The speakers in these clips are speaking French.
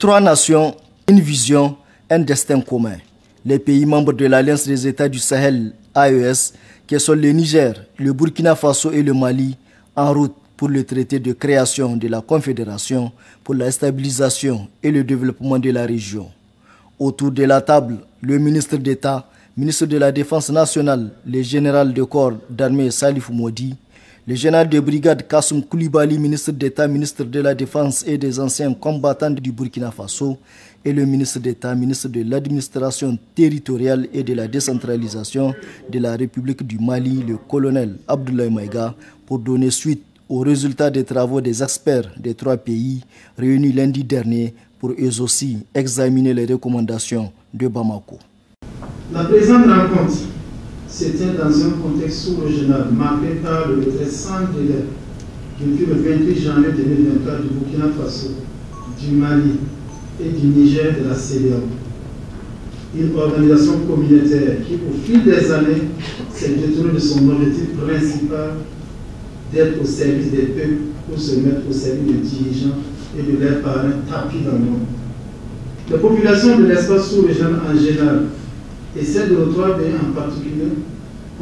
3 nations, une vision, un destin commun. Les pays membres de l'Alliance des États du Sahel, AES, qui sont le Niger, le Burkina Faso et le Mali, en route pour le traité de création de la Confédération pour la stabilisation et le développement de la région. Autour de la table, le ministre d'État, ministre de la Défense nationale, le général de corps d'armée Salif Modi, le général de brigade Kassoum Koulibaly, ministre d'État, ministre de la Défense et des anciens combattants du Burkina Faso, et le ministre d'État, ministre de l'administration territoriale et de la décentralisation de la République du Mali, le colonel Abdoulaye Maïga, pour donner suite aux résultats des travaux des experts des 3 pays réunis lundi dernier pour eux aussi examiner les recommandations de Bamako. La présente rencontre se tient dans un contexte sous-régional marqué par le retrait sans délai depuis le 28 janvier 2023 du Burkina Faso, du Mali et du Niger de la CEDEAO. Une organisation communautaire qui, au fil des années, s'est détournée de son objectif principal d'être au service des peuples pour se mettre au service des dirigeants et de leurs parrains tapis dans le monde. Les populations de l'espace sous-régional en général et celles de nos 3 pays en particulier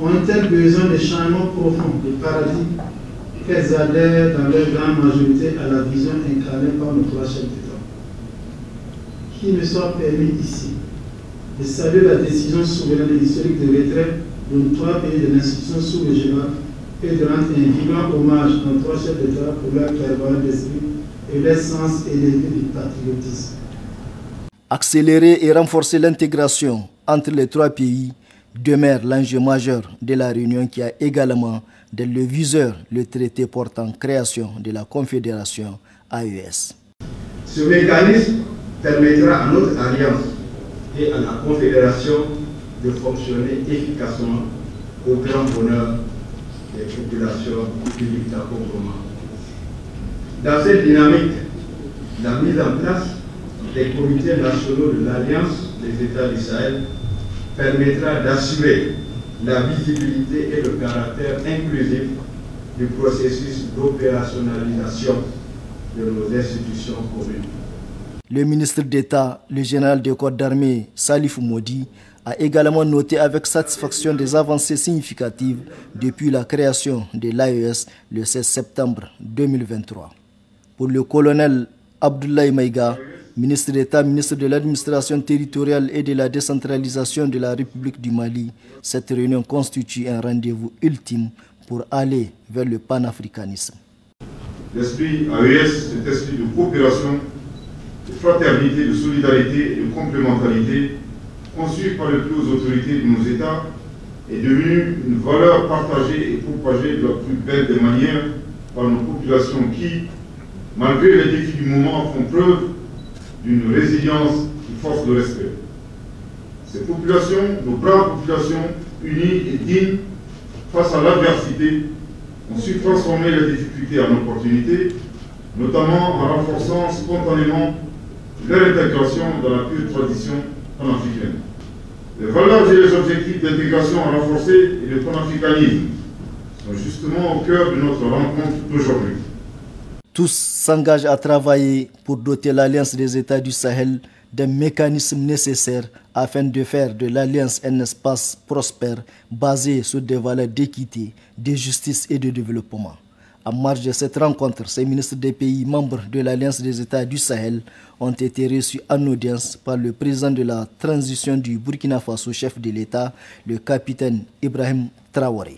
ont un tel besoin de changements profonds, de paradigme, qu'elles adhèrent dans leur grande majorité à la vision incarnée par nos 3 chefs d'État. Qu'il me soit permis ici de saluer la décision souveraine et historique de retrait de nos 3 pays de l'institution sous-régionale et de rendre un vibrant hommage à nos 3 chefs d'État pour leur clairvoyance d'esprit et leur sens élevé du patriotisme. Accélérer et renforcer l'intégration entre les 3 pays demeure l'enjeu majeur de la réunion qui a également dans le viseur le traité portant création de la Confédération AES. Ce mécanisme permettra à notre alliance et à la Confédération de fonctionner efficacement au grand bonheur des populations du Dictacomboma. Dans cette dynamique, la mise en place des comités nationaux de l'Alliance des États du Sahel permettra d'assurer la visibilité et le caractère inclusif du processus d'opérationnalisation de nos institutions communes. Le ministre d'État, le général de corps d'armée Salif Modi, a également noté avec satisfaction des avancées significatives depuis la création de l'AES le 16 septembre 2023. Pour le colonel Abdoulaye Maïga, ministre d'État, ministre de l'administration territoriale et de la décentralisation de la République du Mali, cette réunion constitue un rendez-vous ultime pour aller vers le panafricanisme. L'esprit AES, cet esprit de coopération, de fraternité, de solidarité et de complémentarité, conçu par les plus hautes autorités de nos États, est devenu une valeur partagée et propagée de la plus belle des manières par nos populations qui, malgré les défis du moment, font preuve d'une résilience qui force le respect. Ces populations, nos braves populations, unies et dignes face à l'adversité, ont su transformer les difficultés en opportunités, notamment en renforçant spontanément leur intégration dans la pure tradition panafricaine. Les valeurs et les objectifs d'intégration renforcée et de panafricanisme sont justement au cœur de notre rencontre d'aujourd'hui. Tous s'engagent à travailler pour doter l'Alliance des États du Sahel d'un mécanisme nécessaire afin de faire de l'Alliance un espace prospère basé sur des valeurs d'équité, de justice et de développement. En marge de cette rencontre, ces ministres des pays membres de l'Alliance des États du Sahel ont été reçus en audience par le président de la transition du Burkina Faso, chef de l'État, le capitaine Ibrahim Traoré.